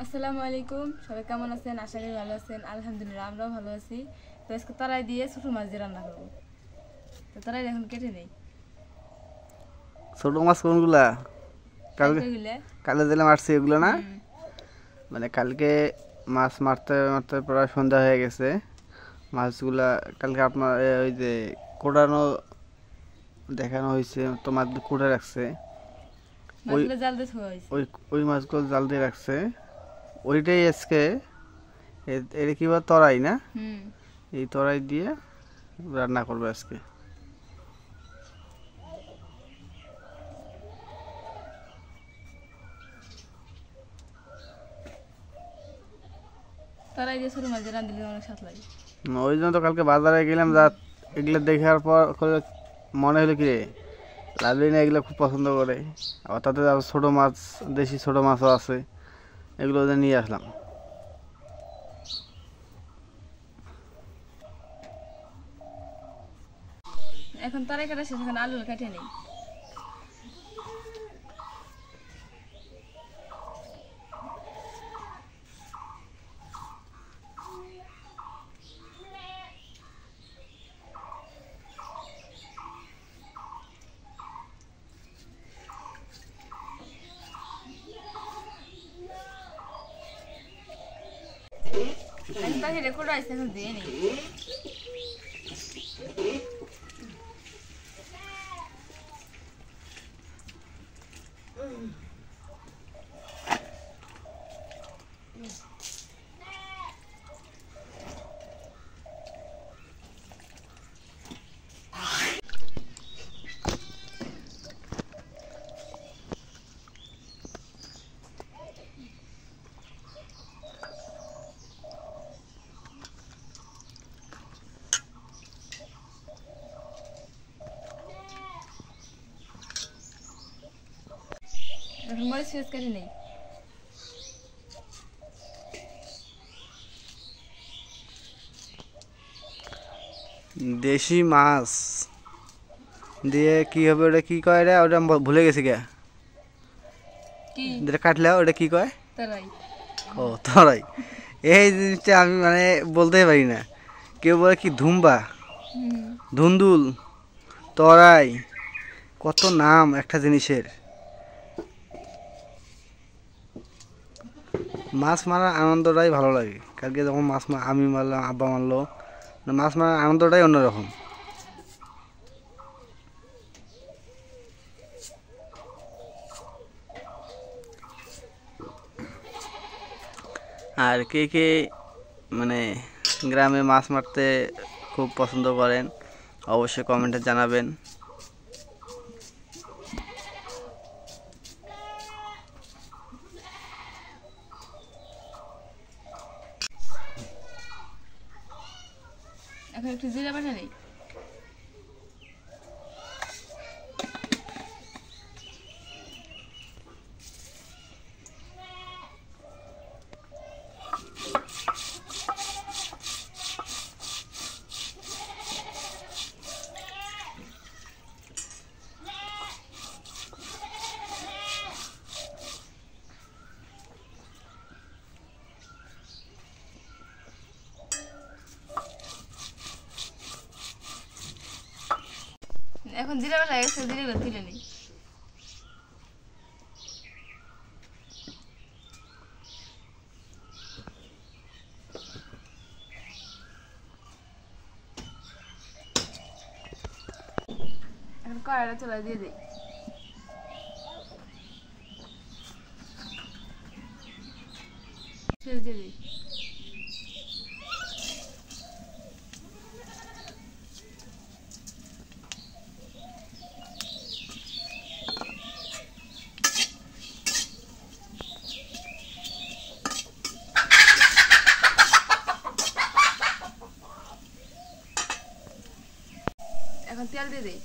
আসসালামু আলাইকুম, সবাই কেমন আছেন? আশা করি ভালো আছেন। আলহামদুলিল্লাহ আমরাও ভালো আছি। তো আজকে তারাই দিয়ে ছোট মাছ দিয়ে রান্না করবো। তো তারাই এখন কেটে নেই। ছোট মাছ কোনগুলা? কালকে কালকে কালকে দিলে মারছি এগুলো না, মানে কালকে মাছ মারতে মারতে প্রায় সন্ধ্যা হয়ে গেছে। মাছগুলা কালকে আপনার ওই যে কোড়ানো দেখানো হয়েছে, তো মাছগুলো কুড়ে রাখছে। ওই মাছগুলো জাল দিয়ে ধোয়া হয়েছে। ওই ওই মাছগুলো জাল দিয়ে রাখছে। ওইটাই আজকে এটা কি বলে, তরাই না? এই তরাই দিয়ে রান্না করবে আজকে। তারাই দিয়ে ছোট মাছ দিয়ে রান্ধিলে অনেক স্বাদ লাগে। ওই জন্য তো কালকে বাজারে গেলাম, যা এগুলো দেখার পর মনে হলো কি রে, লাভলিনা এগুলো খুব পছন্দ করে। আবার তাতে আরো ছোট মাছ, দেশি ছোট মাছও আছে, এগুলো ওদের নিয়ে আসলাম। এখন তারাই কাটা শেষ, এখন আলু কাটে নেই। এখন তাকে রেকর্ড আসছে, এখন দিয়ে নেই। এখন মরিচ ফিরিচ কেটে নেই। দেশি মাছ দিয়ে কি হবে, ওটা কি কয় রে? ওটা ভুলে গেছি গে। কি যেটা কাটলে ওটা কি কয়? তারাই। ও তরাই। এই জিনিসটা আমি মানে বলতেই পারি না। কেউ বলে কি ধুম্বা, ধুন্দুল, তরাই, কত নাম একটা জিনিসের। মাছ মারার আনন্দটাই ভালো লাগে। কালকে যখন আমি মারলাম, আব্বা মারলো, মাছ মারার আনন্দটাই অন্যরকম। আর কে কে মানে গ্রামে মাছ মারতে খুব পছন্দ করেন, অবশ্যই কমেন্টে জানাবেন। এখন একটু জিরা বাটা নেই। এখন জিরা বাটা গেছে, জিরা তুলে নেই। এখন কড়াইটা চুলায় দিয়ে দিই। পেঁয়াজ দিয়ে দিই। এখন তেল দিয়ে দিই।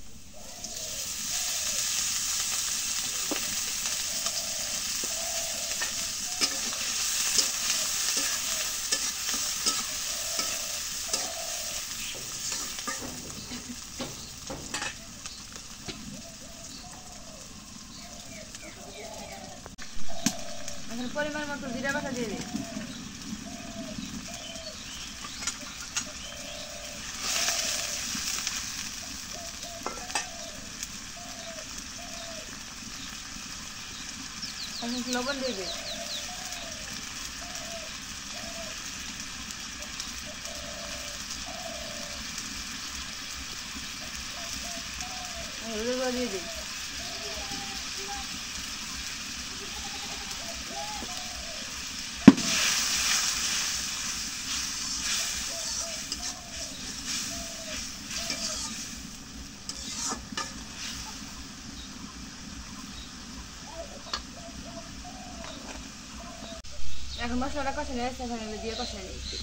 এখন পরিমাণ মতো জিরা বাটা দিয়ে দিই। এখন লবণ দিয়ে দিই। হলুদের গুঁড়ো দিয়ে দিই। এখন মশলাটা কষানো হয়েছে, এখন এগুলো দিয়ে কষানো নিচ্ছি।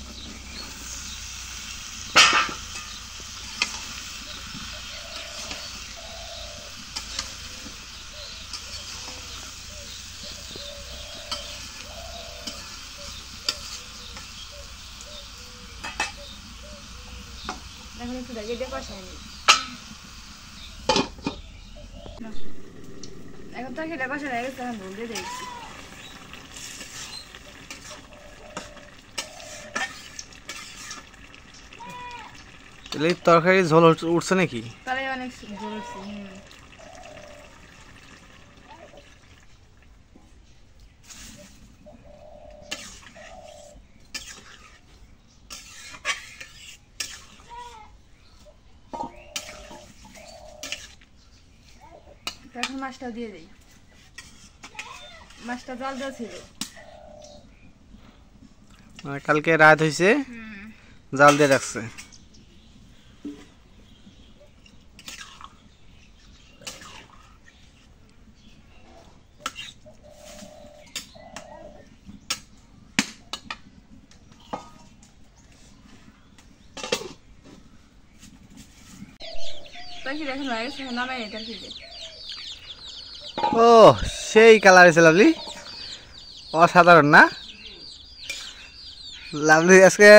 এখন একটু ঢেকে দিয়ে কষানো নিই। এখন তরকারিটা কষানো হয়ে গেছে, এখন ঝোল দিয়ে দিচ্ছি। তরকারি ঝোল উঠছে নাকি? তাহলে অনেক ঝোল উঠছে। এখন মাছটা দিয়ে দিই। মাছটা জল দেওয়া ছিল, কালকে রাত হয়েছে, জাল দিয়ে রাখছে। এখন হয়ে গেছে, নামাই এটা খেতে। ও সেই কালার হয়েছে লাভলি, অসাধারণ না? লাভলি আজকে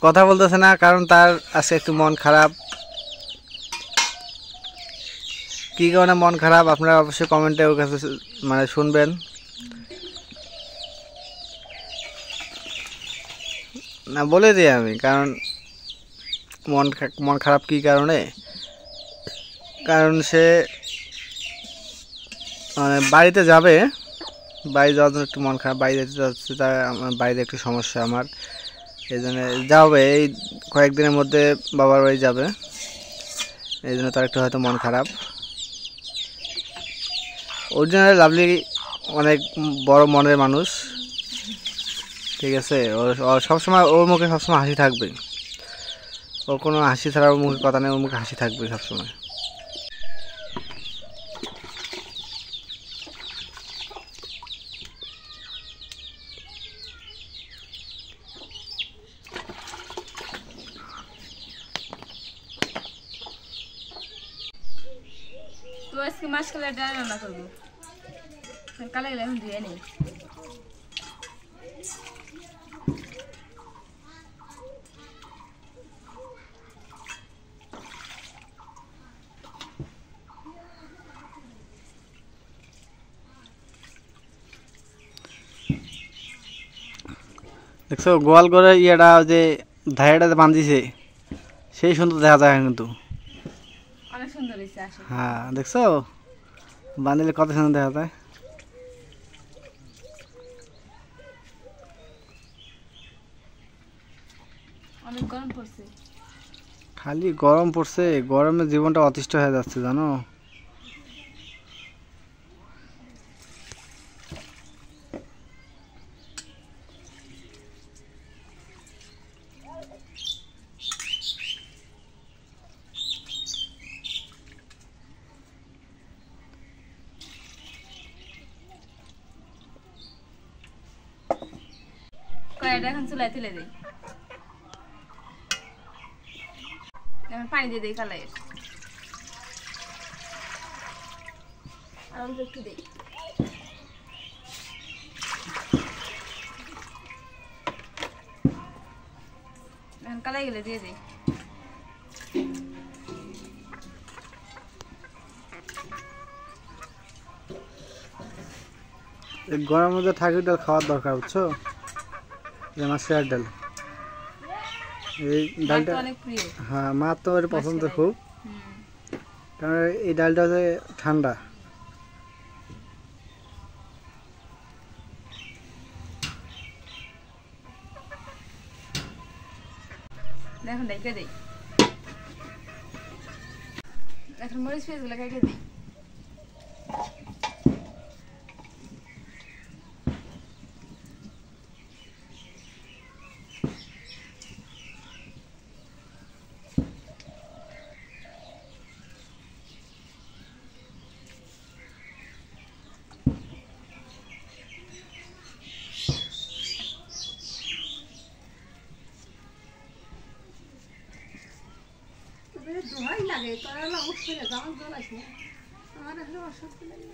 কথা বলতেছে না, কারণ তার আজকে একটু মন খারাপ। কী কারণে মন খারাপ আপনারা অবশ্যই কমেন্টে ওর কাছে মানে শুনবেন। না বলে দিই আমি, কারণ মন খারাপ কী কারণে, কারণ সে মানে বাড়িতে যাবে, বাড়ি যাওয়ার জন্য একটু মন খারাপ। বাড়ি যেতে যাচ্ছে, তা আমার বাড়িতে একটু সমস্যা আমার, এই জন্য যাবে। এই কয়েকদিনের মধ্যে বাবার বাড়ি যাবে, এই জন্য তার একটু হয়তো মন খারাপ। অরিজিনাল লাভলি অনেক বড় মনের মানুষ, ঠিক আছে? ওর সবসময় ওর মুখে সবসময় হাসি থাকবে, ওর কোনো হাসি ছাড়া ওর মুখে কথা নেই, ওর মুখে হাসি থাকবে সবসময়। তো আজকে মাছ কালার ডাল রান্না করবো। কালা গেলে এখন ধুয়ে নেই। দেখছো গোয়াল করে ইয়েটা যে ধাইয়াটা বাঁধিছে, সেই সুন্দর দেখা যায় কিন্তু। অনেক সুন্দর হয়েছে আসলে। হ্যাঁ দেখছো বাঁধিলে কত সুন্দর দেখা যায়। অনেক গরম পড়ছে। খালি গরম পড়ছে, গরমে জীবনটা অতিষ্ঠ হয়ে যাচ্ছে জানো। কড়াইটা এখন চুলায় তুলে দিই। এখন পানি দিয়ে দিই কালাইয়ের, আর অল্প একটু দিই। এখন কালাই গেলে দিয়ে দিই। এই গরমের মধ্যে থাকি ডাল খাওয়ার দরকার, বুঝছো? এই মাছের ডাল, এই ডালটা অনেক প্রিয়। হ্যাঁ, মা তো এটা পছন্দ খুব, হুম। কারণ এই ডালটা হচ্ছে ঠান্ডা। এখন ডাইকে দেই, এখন মরিচ পেঁয়াজগুলো কেটে দিই। দোহাই লাগে তোরা উঠছে না, যেমন জল আসে আমার আসলে অস্বস্তি লাগে।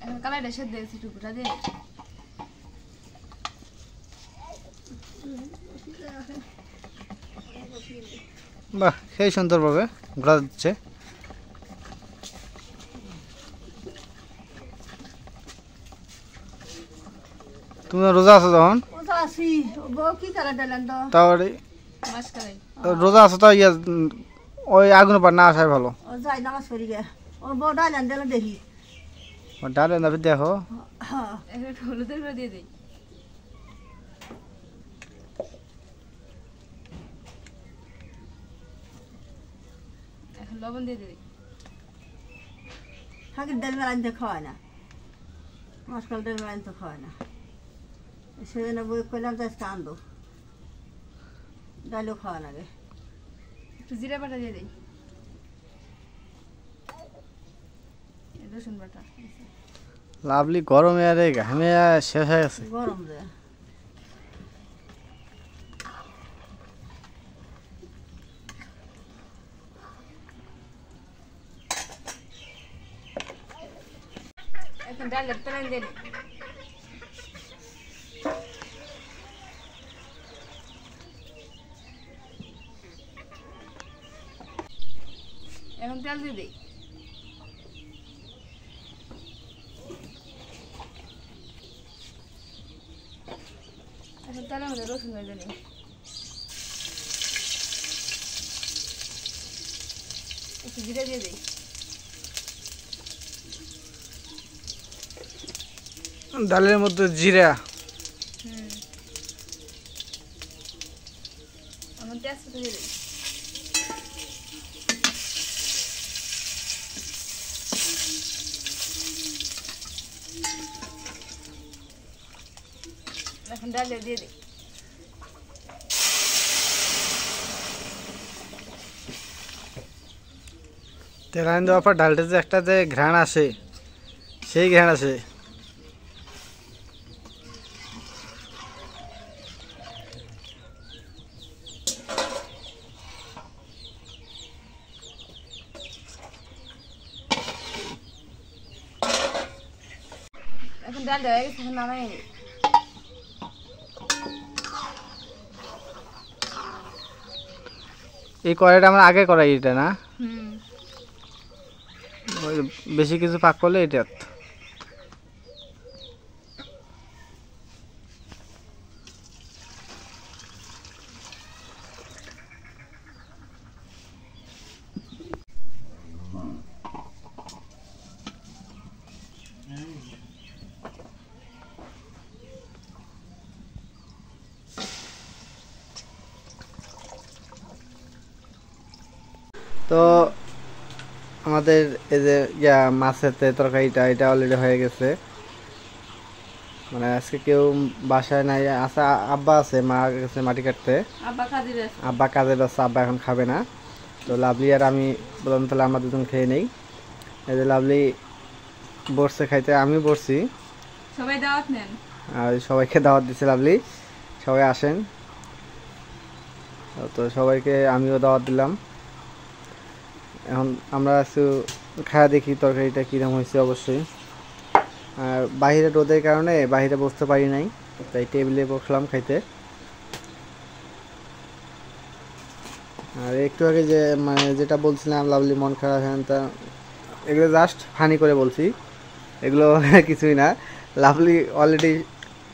এখন কালাইটা সেদ্ধ দিয়েছি টুকুটা দিয়ে। বাহ, সেই সুন্দরভাবে ঘোরা যাচ্ছে। তুমি রোজা আছো যখন, ওটা আসি বউ কি করে দিলেন তো তাহলে মাছ কালাই রোজা আছো তো ওই আগুন পর না আসাই ভালো। ও যাই নামাজ পড়ি গে ও বউ ডাইলেন দিলে দেখি। ডালে না দেখো, হ্যাঁ এখন একটু হলুদের গুঁড়ো দিয়ে দিই। এখন লবণ দিয়ে দিই। হাঁকির ডাল বেলা আনতে খাওয়ায় না, মশকাল ডাল বেলা আনতে খাওয়ায় না, সেজন্য বই করলাম তো আজকে আনবো, ডালও খাওয়া লাগে। একটু জিরা বাটা দিয়ে দিই, রসুন বাটা। লাভলি গরমে আরে ঘামে শেষ হয়ে গেছে। গরম রে এখন ডালের তলায় দিয়ে দিই। এখন তেল দিয়ে দিই। এখন তেলের মধ্যে রসুন দিয়ে দিই। একটু জিরে দিয়ে দিই। ডালের মধ্যে জিরা, আমার তেজপাতা দিয়ে দিই। এখন ডালে দিয়ে দিই। তেল দেওয়ার পর ডালটা যে একটা যে ঘ্রাণ আসে, সেই ঘ্রাণ আসে। এখন ডালটা হয়ে গেছে, এখন নামাই নিই। এই কড়াইটা আমার আগে কড়াই, এটা না হুম। ওই বেশি কিছু পাক করলে এটা। তো আমাদের এই যে মাছের তরকারিটা এটা অলরেডি হয়ে গেছে। মানে আজকে কেউ বাসায় নাই, আছে আব্বা আছে, মা গেছে মাটি কাটতে, আব্বা কাজে ব্যস্ত। আব্বা কাজে ব্যস্ত, আব্বা এখন খাবে না। তো লাভলি আর আমি বললাম তাহলে আমরা দুজন খেয়ে নেই। এই যে লাভলি বসছে খাইতে, আমি বসছি, সবাই দাওয়াত নেন। আর সবাইকে দাওয়াত দিচ্ছে লাভলি। সবাই আসেন। তো সবাইকে আমিও দাওয়াত দিলাম। এখন আমরা একটু খাওয়া দেখি তরকারিটা কীরকম হয়েছে। অবশ্যই আর বাইরে রোদের কারণে বাইরে বসতে পারি নাই, তাই টেবিলে বসলাম খাইতে। আর একটু আগে যে মানে যেটা বলছিলাম লাভলি মন খারাপ হ্যান তা, এগুলো জাস্ট ফানি করে বলছি, এগুলো কিছুই না। লাভলি অলরেডি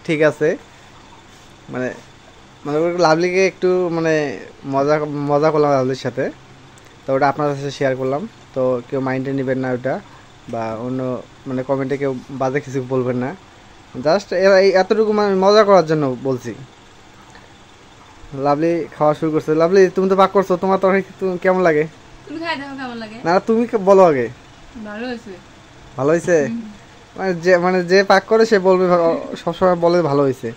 ঠিক আছে, মানে মানে লাভলিকে একটু মানে মজা মজা করলাম লাভলির সাথে, তো ওটা আপনার সাথে শেয়ার করলাম। তো কেউ মাইন্ডে নেবেন না ওটা, বা অন্য মানে কমেন্টে কেউ বাজে কিছু বলবেন না, জাস্ট এতটুকু মানে মজা করার জন্য বলছি। লাভলি খাওয়া শুরু করছে। লাভলি তুমি তো পাক করছো, তোমার তরকারি কেমন লাগে? তুমি খাই দেখো কেমন লাগে। না তুমি বলো আগে। ভালো হয়েছে। ভালো হয়েছে? মানে যে পাক করে সে বলবে, সবসময় বলে ভালো হয়েছে।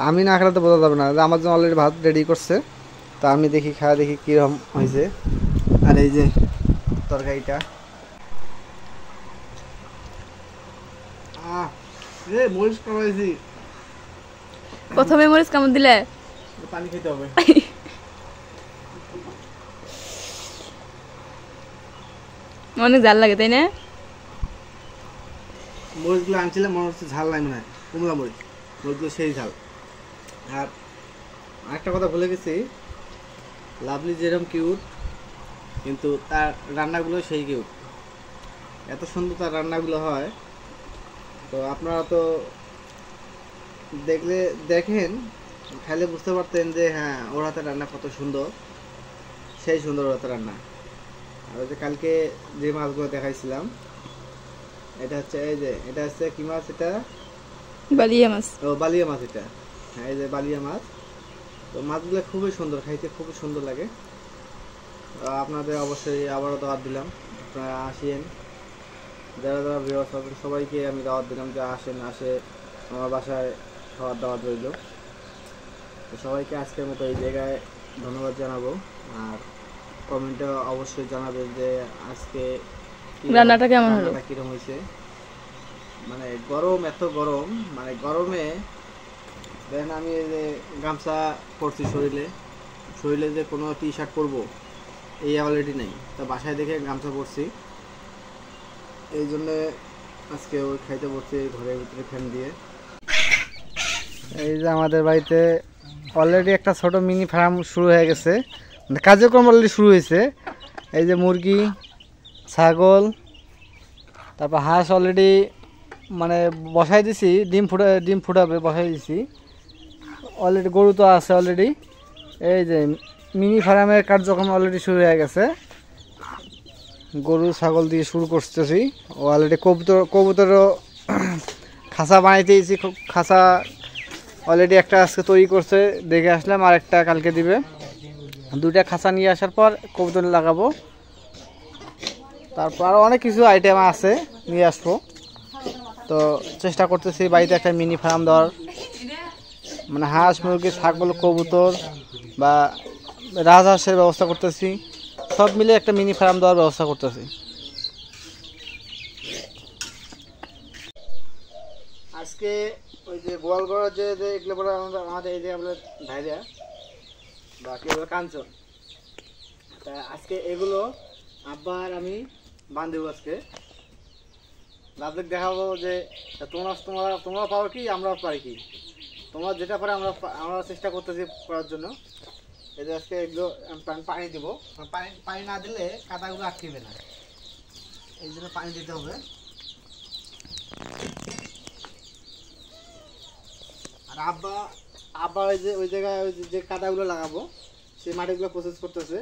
আমি না খেলে তো বোঝা যাবে না। আমার জন্য অলরেডি ভাত রেডি করছে, তা আমি দেখি খাওয়া দেখি কীরকম হয়েছে। আর এই যে তরকারিটা, মরিচ কামাইছি। প্রথমে মরিচ কেমন দিলে? পানি খেতে হবে। অনেক জাল লাগে তাই না? মরিচগুলো আনছিলাম, মনে হচ্ছে ঝাল নাই, মনে হয় কুমড়া মরিচ, মরিচগুলো সেই ঝাল। আর আরেকটা কথা ভুলে গেছি, লাভলি যেরকম কিউট, কিন্তু তার রান্নাগুলো সেই কিউট। এত সুন্দর তার রান্নাগুলো হয়। তো আপনারা তো দেখেন, খাইলে বুঝতে পারতেন যে হ্যাঁ ওর হাতে রান্না কত সুন্দর, সেই সুন্দর ওর হাতে রান্না। আর ওই যে কালকে যে মাছগুলো দেখাইছিলাম, এটা হচ্ছে এই যে এটা হচ্ছে কি মাছ? এটা বালিয়া মাছ। ও বালিয়া মাছ। এটা হ্যাঁ এই যে বালিয়া মাছ। তো মাছগুলো খুবই সুন্দর, খাইতে খুবই সুন্দর লাগে। আপনাদের অবশ্যই আবারও দাওয়াত দিলাম, আপনারা আসেন। যারা যারা ভিউয়ার্স আছেন সবাইকে আমি দাওয়াত দিলাম যে আসেন, আমার বাসায় খাওয়ার দাওয়াত রইল। তো সবাইকে আজকের মতো এই জায়গায় ধন্যবাদ জানাবো। আর কমেন্টে অবশ্যই জানাবেন যে আজকে রান্নাটা কেমন হলো, কিরকম হয়েছে। মানে গরম, এত গরম, মানে গরমে দেখেন আমি এই যে গামছা পরছি শরীরে যে কোনো টি শার্ট পরবো এই অলরেডি নেই, তা বাসায় দেখে গামছা পরছি। এই জন্যে আজকে ওই খাইতে পড়ছি ঘরের ভিতরে ফ্যান দিয়ে। এই যে আমাদের বাড়িতে অলরেডি একটা ছোট মিনি ফার্ম শুরু হয়ে গেছে, মানে কার্যক্রম অলরেডি শুরু হয়েছে। এই যে মুরগি, ছাগল, তারপর হাঁস অলরেডি মানে বসাই দিছি, ডিম ফুটাবে বসাই দিছি অলরেডি। গরু তো আছে অলরেডি। এই যে মিনি ফার্মের কার্যক্রম অলরেডি শুরু হয়ে গেছে। গরু ছাগল দিয়ে শুরু করতেছি। ও অলরেডি কবুতরও খাঁচা বানাইতেছি। খাঁচা অলরেডি একটা আজকে তৈরি করছে, দেখে আসলাম, আর একটা কালকে দিবে। দুইটা খাঁচা নিয়ে আসার পর কবুতর লাগাবো। তারপর আরও অনেক কিছু আইটেম আছে, নিয়ে আসবো। তো চেষ্টা করতেছি বাড়িতে একটা মিনি ফার্ম দেওয়ার, মানে হাঁস মুরগি ছাগল কবুতর বা রাজহাঁসের ব্যবস্থা করতেছি, সব মিলে একটা মিনি ফার্ম দেওয়ার ব্যবস্থা করতেছি। আজকে ওই যে গোয়ালগড়ের যে এগুলো বলে আমাদের এই যে ভাইরা বা কি বলে কাঞ্চন, তা আজকে এগুলো আব্বা আর আমি বান্ধব আজকে লাভলিক দেখাবো যে তোমরা পারো কি, আমরা পারি কি। তোমরা যেটা পারে আমরা চেষ্টা করতেছি করার জন্য। এই যে আজকে এগুলো পানি দিব, পানি না দিলে কাদাগুলো আটকেবে না, এই জন্য পানি দিতে হবে। আর আব্বা ওই জায়গায় যে কাদাগুলো লাগাবো সেই মাটিগুলো প্রসেস করতেছে।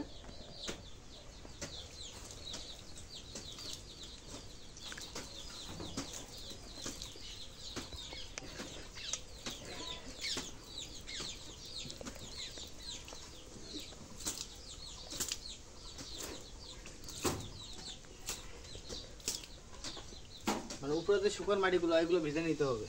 মানে উপরে যে শুকনো মাটিগুলো এগুলো ভেজে নিতে হবে।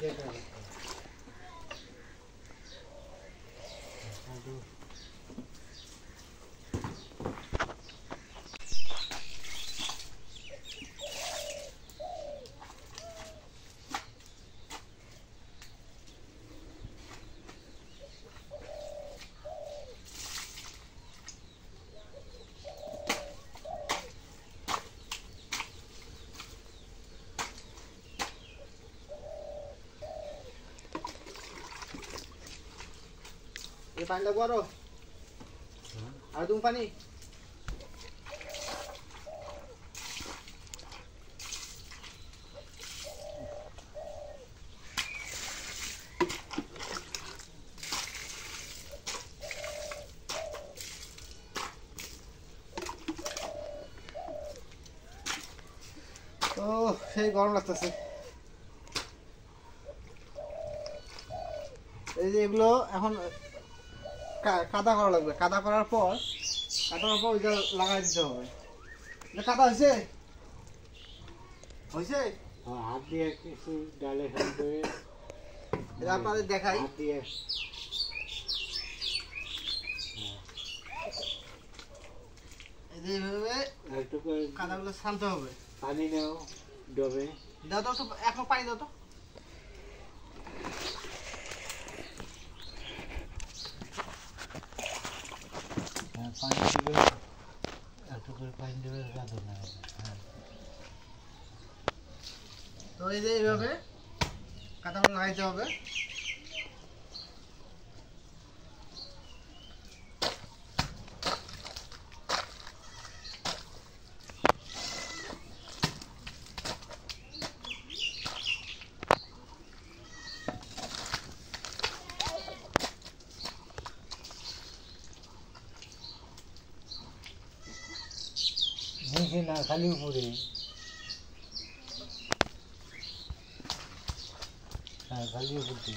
ये पानी लगवा रो और तुम पानी তো সেই গরম লাগতেছে এই যে এগুলো এখন কাদা করা লাগবে কাদা করার পর ওইটা লাগাই দিতে হবে কাদা হয়েছে হয়েছে হাত দিয়ে কিছু ডালে এটা আপনাদের দেখাই হাত দিয়ে এইভাবে একটু কাদাগুলো ছানতে হবে পানি নাও ডবে দাও দাও তো এখন পানি দাও তো পানি দেবে একটু করে পানি দেবে রাখো না তো এই যে এইভাবে কাদাগুলো লাগাইতে হবে নিচে না খালি উপরে হ্যাঁ খালি উপরে